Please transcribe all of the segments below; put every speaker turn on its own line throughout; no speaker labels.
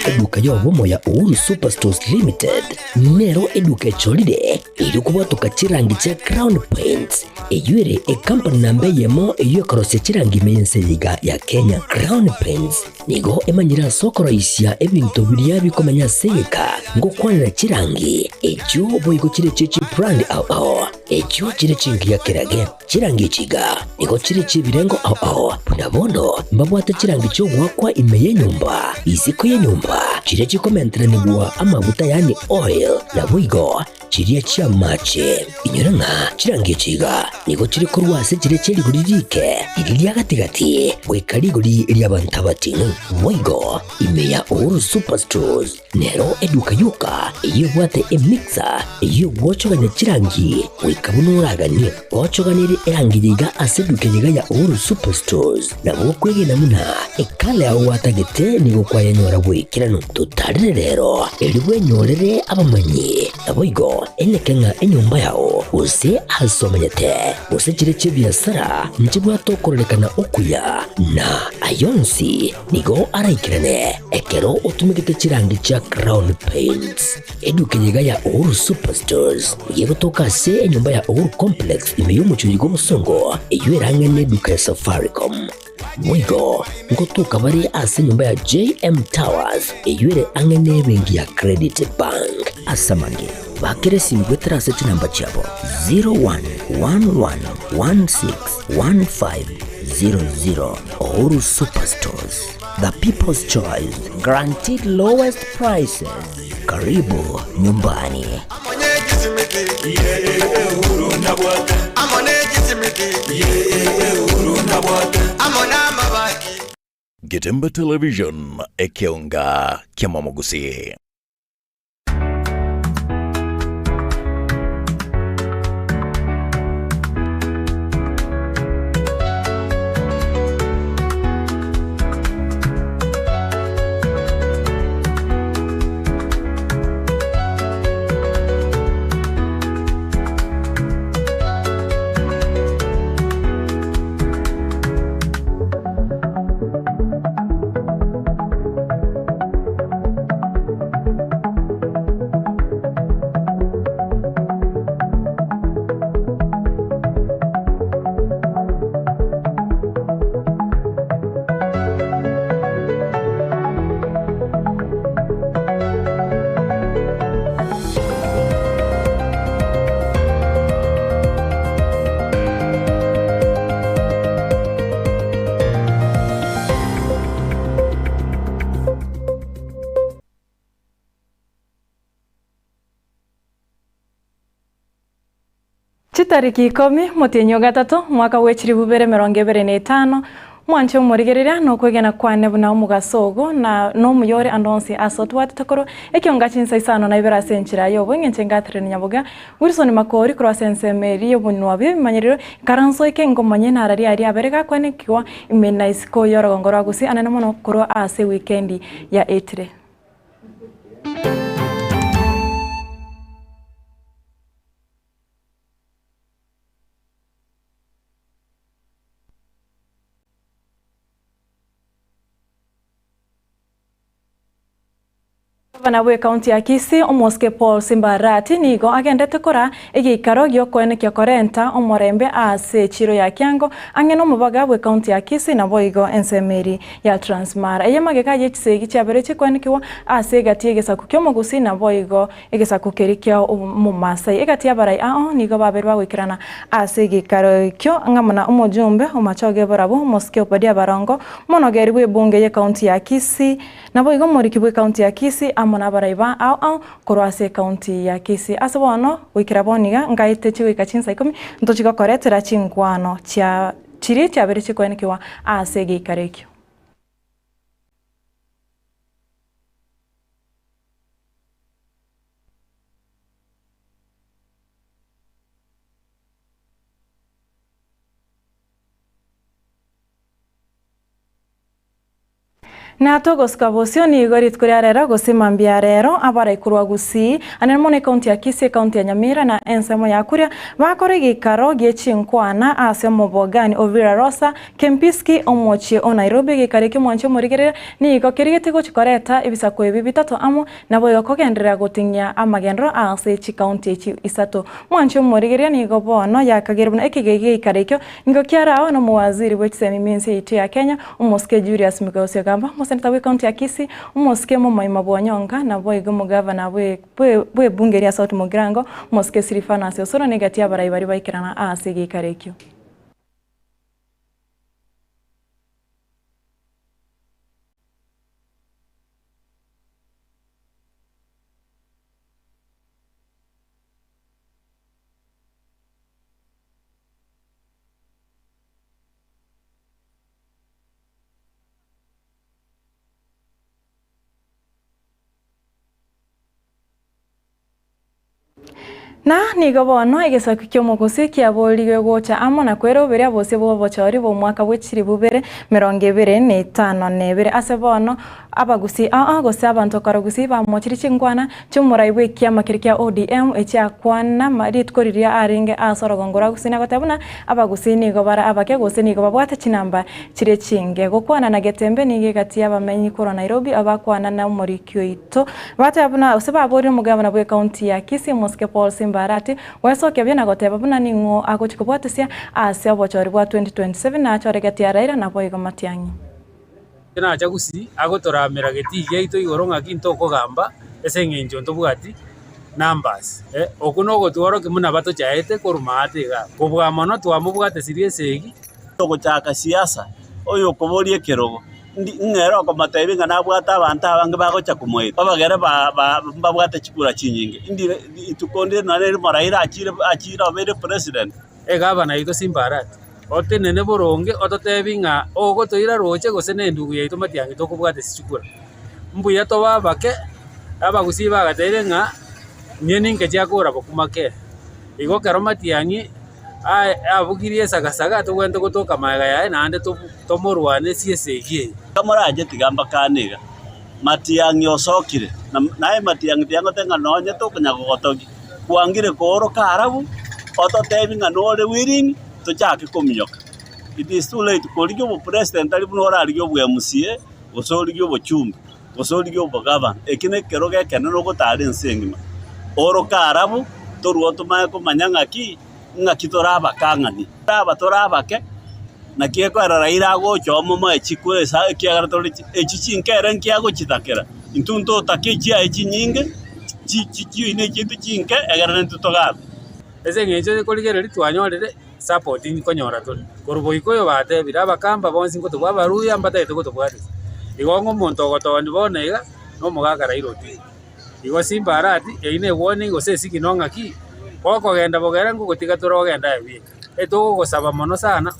Eduka yobomo ya Uhuru Superstores Limited nero eduka echolide ilikuwa tukachirangi cha Crown Paints eyuere company nambe yemo eyokorose chirangi meyenseyiga ya Kenya. Crown Paints nigo emanyira soko raisia ebintu biria bikomanya seyeka ngo kwanira chirangi echo boigo chire chichi brand ao echo chire chingia kerage chirangi chiga nigo chire chibirengo ao punabono mbabwate chirangi cyo gwakwa imeye nyumba iziko ye nyumba chire chikomentera nigwa amavuta yani oil na buigo chiriya chia mache inyoranga chirangi chiga nigo chiri kurwase chire chiri guririke iriya gatigati wekariguri iriya bantabatinu buigo imeya Uhuru Superstores nero eduka yuka iyo bwate emixer iyo bwochoganya chirangi wekabunuragani bwochoganire erangi yiga aseduke yiga ya Uhuru Superstores na bokwege namuna ekale aho watagete nigo kwa yanyora bwekirano tutarire rero eriwe nyorere abamanyi aboigo enekenga enyumba yao use hasomanyete use chire chibiasara njibwa tokorolekana okuya na ayonsi nigo araikirane ekero utumikite chirangi cha Crown Paints eduke yiga ya Uhuru Superstores yego tokase enyumba ya Uhuru Complex imeyumucho yigo musongo eyuerange neduka ya Safaricom Mwigo ngotuka bari ase nyumba ya JM Towers eyuere angene bengi ya Credit Bank asamange bakere simgwetera ase chinamba chabo 0111161500 Uhuru Superstores, the people's choice, guaranteed lowest prices. Karibu nyumbani.
Getembe Television Ekeonga Kiamamogusi.
Tariki 10 mutinyo gatatu mwaka wechiri bubere 2025 mwanche umurigerera no kwegena kwane buna umugasogo na no muyore andonsi asotwate takoro Ekeonga Chinsa Isano na Ibere senchira yobo ngenche ngatere Nyaboga Wilson makori croissance meri yobunwa bimanyiriro karanso ike ngomanye narari ari aberega kwane kiwa imena isiko yorogongora gusi anana mono koro ase weekendi ya etire. Banawe county ya Kisii omoske Paul Simbarati nigo agendete kora egikaro gyokwene kyakorenta omorembe ase chiro ya Kyango angeno mubaga we county ya Kisii na boigo ensemeri ya Transmara eyamageka yechisegi cyabere chikwene kiwa ase gatiege sakukyo mugusi na boigo egesakukerikyo mu Masai egati yabarai nigo babere bagwikirana ase gikaro kyo ngamana umujumbe omachoge borabo moske opadia barongo monogeri we bunge ye county ya Kisii na boigo morikibwe county ya Kisii amona baraiba au korwase county ya Kisii asobono wikiraboniga ngaite chiwika Chinsa 10 ntochika koretera chingwano cha chiri cyabere chikwenekiwa ase gikarekyo. Na togoska bosioni gorit kuriarera gosimambia rero abara ikurwa Kisii anemone kaunti ya Kisii kaunti ya Nyamira na ensemo ya kuria bakore gikaro giechinkwana ase mobogani Ovira Rosa Kempiski omochie o Nairobi gikareke mwanche murigerera ni gokerigete gochikoreta ibisako ebi bitatu amo nabo yokogenderera gotingya amagendro ase chi kaunti chi isato mwanche murigerera ni gobono yakagerbuna ekigege ikarekyo ngokiara no muwaziri wechsemi minsi iti ya Kenya umoske Julius Migosio gamba seneta we kaunti ya Kisii umoske Momo Imabwanyonga na boigo mugavana we bunge ria South Mugirango umoske Sirifana Asiosoro negatia barabara baikirana ase gikarekyo. Na nigobono egesaku kyomogosi kiaboligwe gocha amo na kwero bere abose bo bochori bo mwaka bwechiri bubere 2025 ase bono abagusi gose abantu karagusi bamochiri chingwana cyumuraiwe kiamakirikya ODM ecyakwana marit koriria aringe asorogongora gusina gotabuna abagusi nigobara abake gose nigobabwate chinamba chire chinge gokwana na Getembe nige gati abamenyi koro Nairobi abakwana na umurikyo ito batabuna usebabori mugabana bwe county ya Kisii moske Paul Simbarati wesoke byana goteba buna ningo agochikobwatesia ase bochori bwa 2027 na choregati araira na boigo matiangi
na chagusi agotoramera getige ito igoronga kinto kogamba esengenjo ntobwati numbers okuno gotworo kimuna bato chaete korumate ga kobwa mono twamubwate siriesegi
togochaka siasa oyo koborie kerogo ngero ko matebi ngana bwata abantu abange bagocha kumoye abagere babwate chikura chinyinge indi itukonde nare maraira achira obere president gavana ito Simbarati otenene boronge ototebinga ogotoira roche gose nendugu yaito matiangi tokobwate sichukura mbuya to babake abagusi bagatere nga nyeninke jakora bokumake igo karo matiangi abugirie sagasaga tugwente gotoka maega yae nande tomorwane siesegi kamaraje tigamba kanega matiangi osokire nae matiangi tiango tenga nonye tokunyagogotogi kwangire koro karabu ototebinga nore wiring tuchake komyoka it is too late koligyo bo president ali buno orarigyo bwa MCA gosorigyo bo chumbi gosorigyo bo governor ekine keroge keneno gotari nsengima oro karabu toruo tumaye komanyanga ki ngakitoraba kangani aba torabake na kieko araira gocho momo echikwe sa kiagaratori echichinkere nkiago chitakera intunto takechi echinyinge chichi ine chintu chinke egarane tutogabe ese ngecho koligere litwanyorere support ni konyora to korubo ikoyo bate biraba kamba bonsi ngo tubwabaruya mbata ito gotobwate igongo monto gotondi bonega no mugakara iroti igo Simbarati ine warning gose sikinonga ki koko genda bogera ngo gotiga turogenda ebika eto gosaba mono sana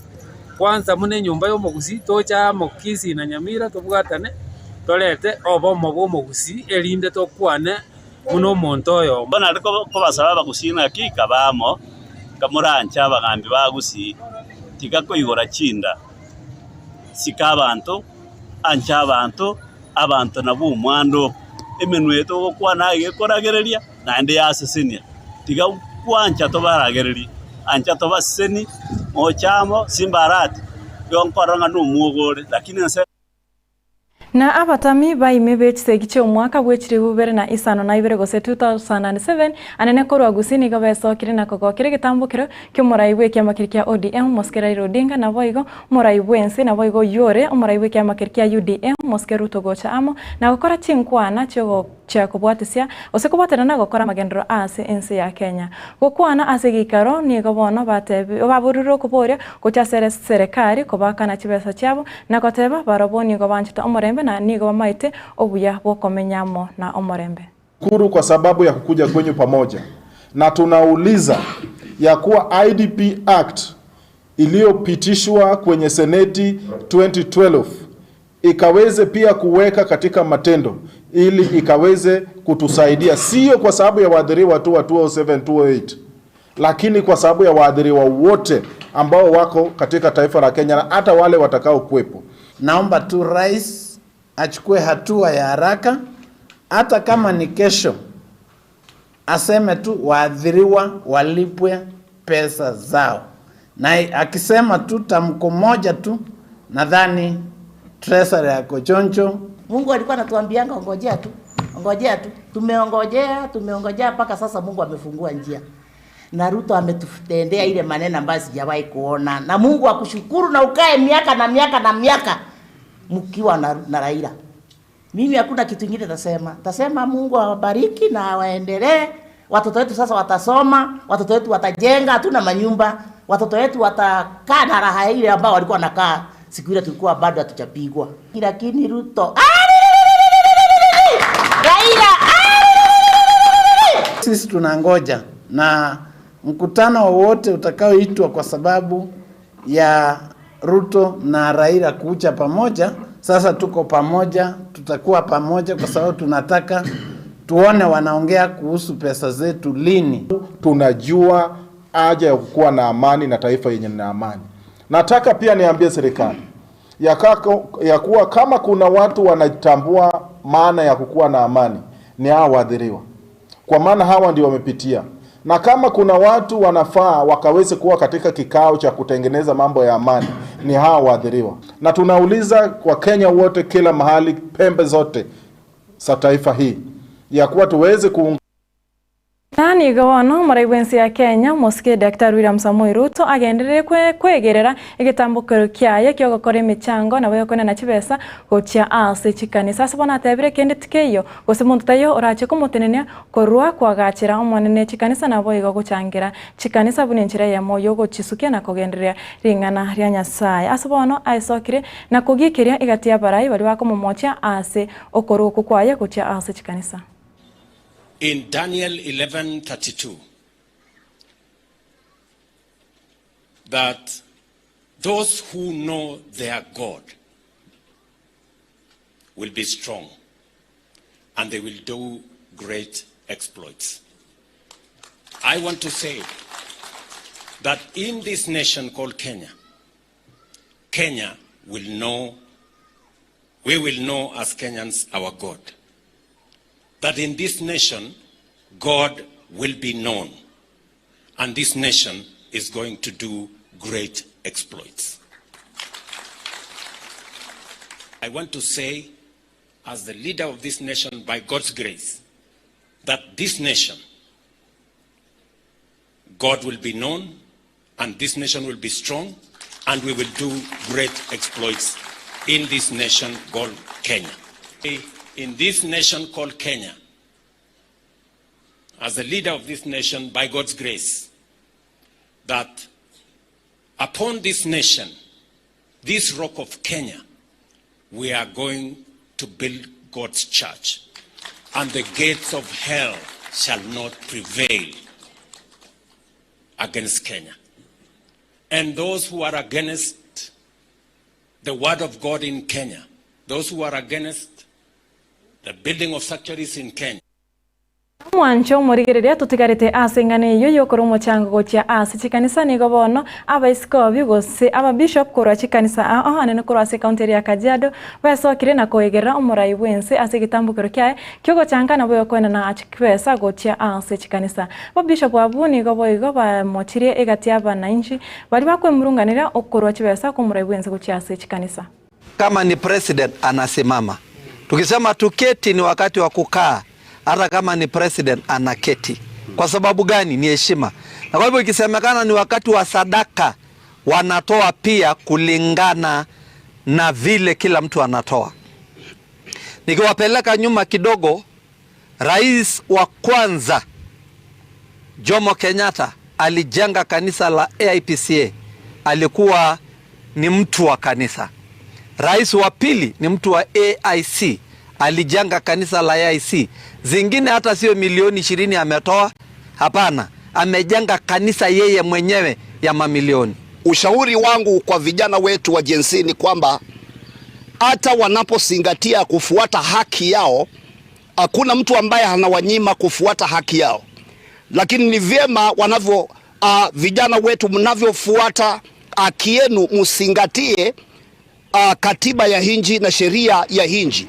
kwanza mune nyumba yo mogusi tocha mokisi na Nyamira tubwatane tolete obo mobo mogusi elinde tokwane muno monto yo bana ariko ko basaba bagusina ki kabamo kamurancha abagambi bagusi tigako igora chinda sikabantu ancha abantu nabo umwando emenweto gokwana igekoragereria nande yasesinia tiga kwancha to baragereria ancha to baseni ochamo Simbarati yonkoranga numugore lakini
na abatami baime bechsegiche omwaka bwechire bubere na Isano na Ibere gose 2007 anene korwa gusini gabesokire na kogokire gitambukiro kyomuraiwe kyamakirikya ODM moskera Odinga na boigo muraiwe ense na boigo yore omuraiwe kyamakirikya UDM moskeru togocha amo na gukora chinkwana cyo cyakobwatesia osekobwatana na gukora magendro ase ense ya Kenya gukwana ase gikaro ni gobono batebi babururo kuboria gocha serikali kobakana chibesa cyabo na koteba baroboni gobanchita omurembe na nigo maite obuya bokomenyamo na omorembe
kuru kwa sababu ya kukuja kwenyu pamoja na tunauliza ya kuwa IDP Act iliyopitishwa kwenye Seneti 2012 ikaweze pia kuweka katika matendo ili ikaweze kutusaidia sio kwa sababu ya waadhiriwa tu wa 207 208 lakini kwa sababu ya waadhiriwa wote ambao wako katika taifa la Kenya na hata wale watakao kuwepo.
Naomba tu rais achukue hatua ya haraka, hata kama ni kesho, aseme tu waathiriwa walipwe pesa zao. Na akisema tu tamko moja tu, nadhani treasury yako choncho.
Mungu alikuwa anatuambianga ongojea tu. Ongojea tu. Tumeongojea mpaka sasa Mungu amefungua njia. Na Ruto ametutendea ile maneno ambayo sijawahi kuona. Na Mungu akushukuru na ukae miaka na miaka na miaka mkiwa na Raila. Mimi hakuna kitu kingine tasema. Tasema Mungu awabariki na waendelee. Watoto wetu sasa watasoma, watoto wetu watajenga, hatuna manyumba. Watoto wetu watakaa na raha ile ambao walikuwa nakaa siku ile tulikuwa bado hatujapigwa. Lakini Ruto Raila
sisi tunangoja na mkutano wote utakaoitwa kwa sababu ya Ruto na Raila kuja pamoja. Sasa tuko pamoja, tutakuwa pamoja kwa sababu tunataka tuone wanaongea kuhusu pesa zetu lini.
Tunajua haja ya kuwa na amani na taifa yenye na amani. Nataka pia niambie serikali ya kuwa kama kuna watu wanatambua maana ya kukuwa na amani ni hawa waathiriwa. Kwa maana hawa ndio wamepitia. Na kama kuna watu wanafaa wakaweze kuwa katika kikao cha kutengeneza mambo ya amani ni hawa waathiriwa. Na tunauliza kwa Kenya wote, kila mahali, pembe zote za taifa hii, ya kuwa tuweze
Nani gawano maraiwensi ya Kenya moske Dr. William Samoei Ruto agenderere kwegerera igitambukiro kyaye kyo gukora emichango na we kone na chibesa gocha ase chikanisa sabona tebire kende tikeyo gose muntu tayo orache kumutenenia korwa kwagachira omwanene chikanisa nabo igo guchangira chikanisa bunenchira ya moyo gochisukia na kugenderera ringana rya Nyasaye asabono aisokire na kugikiria igatia barai bali bakomomocha ase okoro kukwaye gocha ase chikanisa.
In Daniel 11:32, that those who know their God will be strong and they will do great exploits. I want to say that in this nation called Kenya, we will know as Kenyans our God. That in this nation, God will be known, and this nation is going to do great exploits. I want to say, as the leader of this nation, by God's grace, that this nation, God will be known, and this nation will be strong, and we will do great exploits in this nation called Kenya. In this nation called Kenya, as the leader of this nation, by God's grace, that upon this nation, this rock of Kenya, we are going to build God's church, and the gates of hell shall not prevail against Kenya. And those who are against the word of God in Kenya, those who are against the building of sanctuaries in Kenya.
Mwancho murigereria tutigarite asengane yo yokoro mochango gocha ase chikanisa ni gobono abaiskobi gose aba bishop korwa chikanisa anene korwa ase county ya Kajiado basokire na koegera omorai wense ase gitambukiro kyae kyogo changa na boyo kwena na achikpesa gocha ase chikanisa ba bishop abuni goboigo ba mochirie egatia bananchi bali bakwemurunganira okorwa chibesa ko omorai wense gocha ase chikanisa.
Kama ni president anasimama, tukisema tuketi ni wakati wa kukaa. Hata kama ni president anaketi. Kwa sababu gani? Ni heshima. Na kwa hivyo ikisemekana ni wakati wa sadaka, wanatoa pia kulingana na vile kila mtu anatoa. Nikiwapeleka nyuma kidogo, rais wa kwanza Jomo Kenyatta alijenga kanisa la AIPCA, alikuwa ni mtu wa kanisa. Rais wa pili ni mtu wa AIC, alijenga kanisa la AIC. Zingine hata sio milioni 20 ametoa, hapana, amejenga kanisa yeye mwenyewe ya mamilioni.
Ushauri wangu kwa vijana wetu wa Gen Z ni kwamba hata wanapozingatia kufuata haki yao, hakuna mtu ambaye anawanyima kufuata haki yao. Lakini ni vyema vijana wetu mnavyofuata haki yenu, msingatie katiba ya hinji na sheria ya hinji,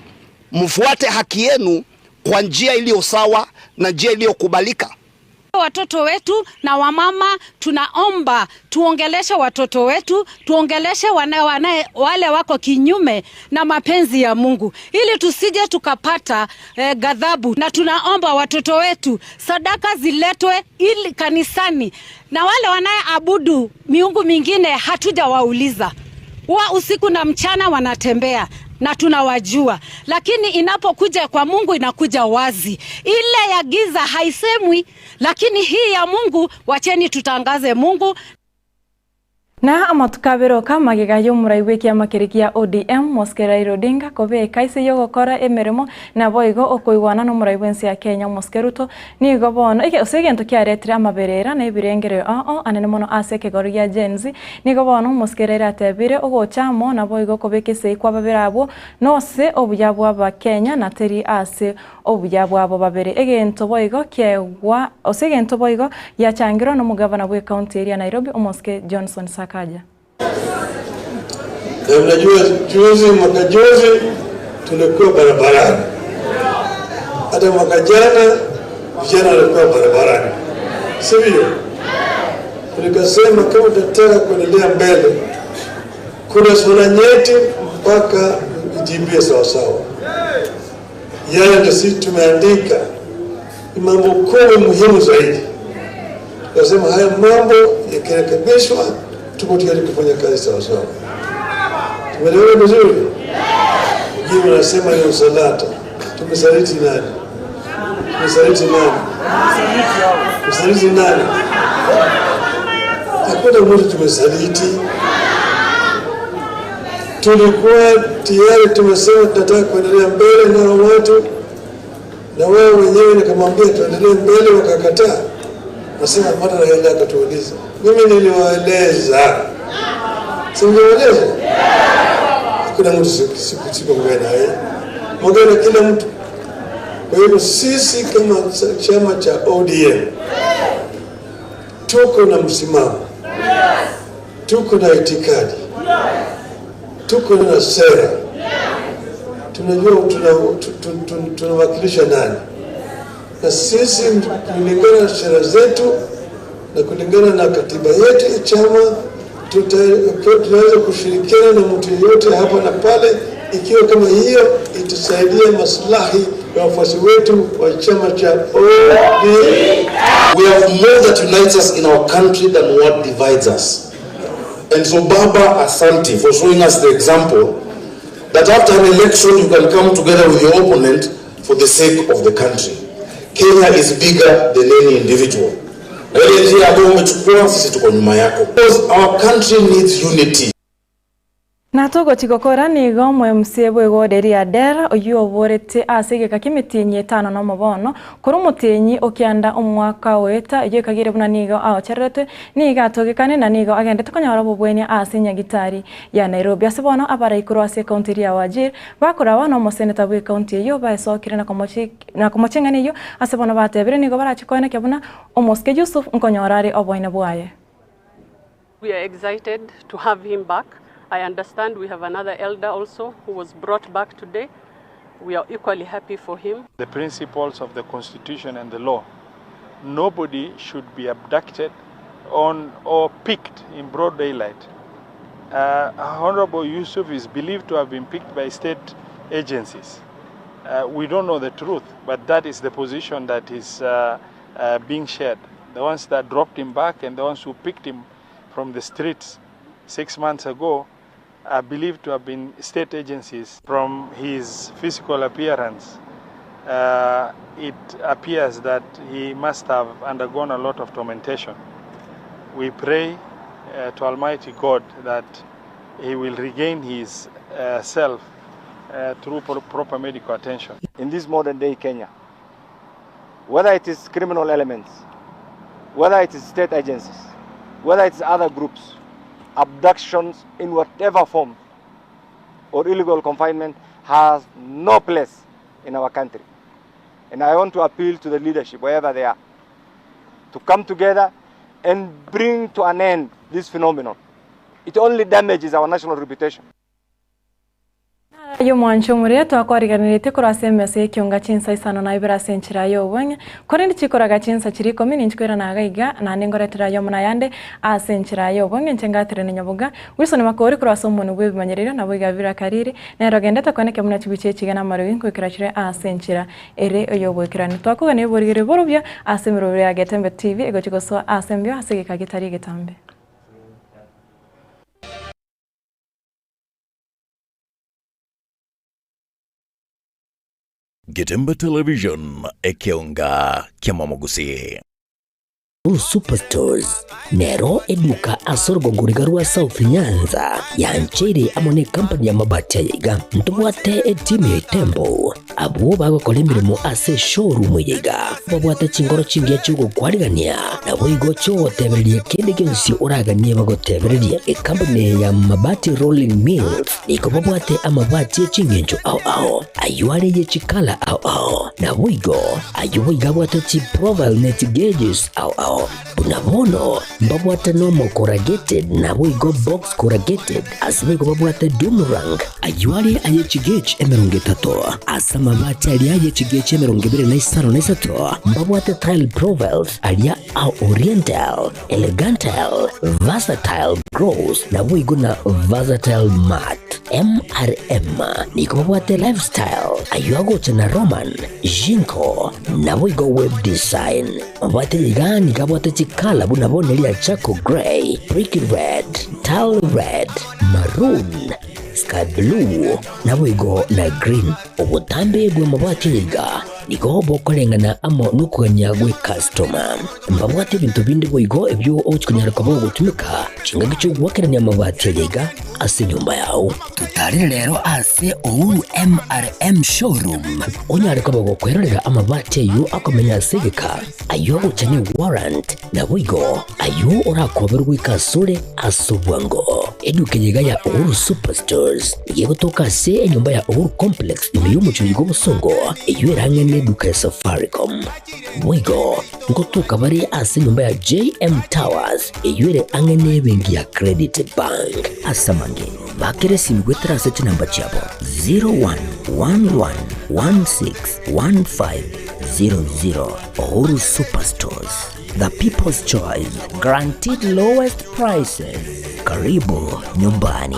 mfuate haki yenu kwa njia iliyo sawa na njia iliyokubalika.
Watoto wetu na wamama tunaomba tuongeleshe watoto wetu, tuongeleshe wale wako kinyume na mapenzi ya Mungu, ili tusije tukapata ghadhabu. Na tunaomba watoto wetu sadaka ziletwe ili kanisani, na wale wanayeabudu miungu mingine hatujawauliza. Usiku na mchana wanatembea na tunawajua, lakini inapokuja kwa Mungu inakuja wazi. Ile ya giza haisemwi, lakini hii ya Mungu wacheni tutangaze Mungu.
Na amatukabero kama gigayo muraiwe kia makirikia ODM Moskera Odinga kobe kaise yogo kora emeremo na boigo okoigwana no muraiwensi ya Kenya Moskeruto ni gobono ike osegento kia retira maberera na ibirengere anene mono ase kegoria genzi ni gobono Moskera atebire ogochamo na boigo kobe kise kwa baberabo no se obuyabwa aba Kenya na teri ase obuyabwa abo babere egento boigo kiegwa osegento boigo ya changiro no mugavana bwe county ya Nairobi Omoske Johnson Sakaja.
Mnajua mwaka juzi tulikuwa barabarani, hata mwaka jana vijana walikuwa barabarani, sivyo? Tulikasema kama tutataka kuendelea mbele, kuna swala nyeti mpaka ijibie sawasawa. Yale ndio sisi tumeandika ni mambo kumi muhimu zaidi. Tukasema haya mambo yakirekebishwa tuko tayari kufanya kazi sawasawa. Tumeelewana vizuri? Jibu nasema ni usalata. Tumesaliti nani? Tumesaliti nani? Tumesaliti nani? Hakuna mtu tumesaliti. Tulikuwa tayari tumesema tunataka kuendelea mbele na watu, na wao wenyewe nikamwambia tuendelee mbele, wakakataa. Nasema mara na yeye akatuuliza. Mimi niliwaeleza. Singewaeleza? Kuna mtu siku mwena mwagana kila mtu. Kwa hiyo sisi kama chama cha ODM tuko na msimamo, tuko na itikadi, tuko na sera, tunajua tunawakilisha nani, na sisi kulingana na sera zetu na kulingana na katiba yetu ya chama tunaweza kushirikiana na mtu yeyote hapa na pale, ikiwa kama hiyo itasaidia maslahi ya wafuasi wetu wa chama cha ODM.
We have more that unites us in our country than what divides us. And so Baba, asante for showing us the example that after an election you can come together with your opponent for the sake of the country. Kenya is bigger than any individual. Because our country needs unity.
Na togo tigokora ni gomwe msebwe goderi adera oyu oborete asege kakimitinye tano no mobono kurumutinyi okianda omwaka weta ye kagire buna nigo aocharete niga togekane na nigo agende tukanyara bubwenya asinya gitari ya Nairobi asebono abara ikuru ase county ya Wajir bakora wana mo senator bwe county yo baesokire na komochengane yo asebono batebere nigo barachikoene kebuna Omoske Yusuf nkonyorare oboine bwaye.
We are excited to have him back. I understand we have another elder also who was brought back today. We are equally happy for him.
The principles of the Constitution and the law. Nobody should be abducted or picked in broad daylight. Honorable Yusuf is believed to have been picked by state agencies. We don't know the truth, but that is the position that is being shared. The ones that dropped him back and the ones who picked him from the streets 6 months ago are believed to have been state agencies. From his physical appearance, it appears that he must have undergone a lot of tormentation. We pray to Almighty God that he will regain his self through proper medical attention.
In this modern day Kenya, whether it is criminal elements, whether it is state agencies, whether it's other groups, abductions in whatever form or illegal confinement has no place in our country. And I want to appeal to the leadership, wherever they are, to come together and bring to an end this phenomenon. It only damages our national reputation.
Yo mwancho muri twakoriganirite kurasembese Ekeonga Chinsa Isano na Ibere senchira yo wenye korindi chikoraga Chinsa chiriko mini nchkwera na gaiga na ningoretera yo muna yande asenchira yo wenye nchengatire ni Nyaboga wisoni makori kurasomo ni bwe banyerera na bwiga vira kariri na rogendeta kwaneke muna chibiche chigana maruin kwikirachire asenchira ere oyo bwekirani twakuga ne borigire borobya asemiro ya Getembe TV ego chikoso asembyo asegeka gitari Getambe.
Getembe Television Ekeonga Kiamamogusi.
Superstores Nero eduka asorgo ngurigarua South Nyanza ya nchiri amone company ya mabati ya yiga ntubwate timu ya tembo abuo bago kolimirimu ase showroom yiga babwate chingoro chingia chugo kwarigania na boigo cho teberelie kende gensi uraganie bago teberelie company ya mabati rolling mills niko babwate amabati chingenjo au ayuare ye chikala au na boigo ayuiga bwate chi profile net gauges au Bunabono mbabwate nomo corrugated na boigo box corrugated asibego babwate boomerang ayuari ayechigech emeronge tato asama bati alia ayechigech emeronge bere na Isano na isato mbabwate tile profiles alia au oriental elegantal versatile gross na boigo na versatile mat MRM niko babwate lifestyle ayuago chana roman jinko na boigo web design mbabwate ligani kabwate chikala bunabone lia chako gray brick red tile red maroon sky blue na boigo na green obutambe bwa mabwate yiga niko bokolengana amo nukuganya gwe customer mbabwate bintu bindi boigo ebyo ochikunyara kabo gutumika chinga gicho gwakeranya mabwate yiga ase nyumba yao tutari rero ase MRM showroom onyare kabo gukwerera amabwate yu akomenya segeka ayo guchanye warrant na boigo ayo orakoberwa ikasure asubwango eduke yiga ya Superstores yego toka se nyumba ya complex imiyumucho yigo busongo iyo erange neduka ya Safaricom boigo ngotuka bari ase nyumba ya JM Towers iyo ere ange nebengi ya Credit Bank asamange bakere simgwetera sechi namba chabo 0111161500 Superstores, the people's choice, guaranteed lowest prices. Karibu nyumbani.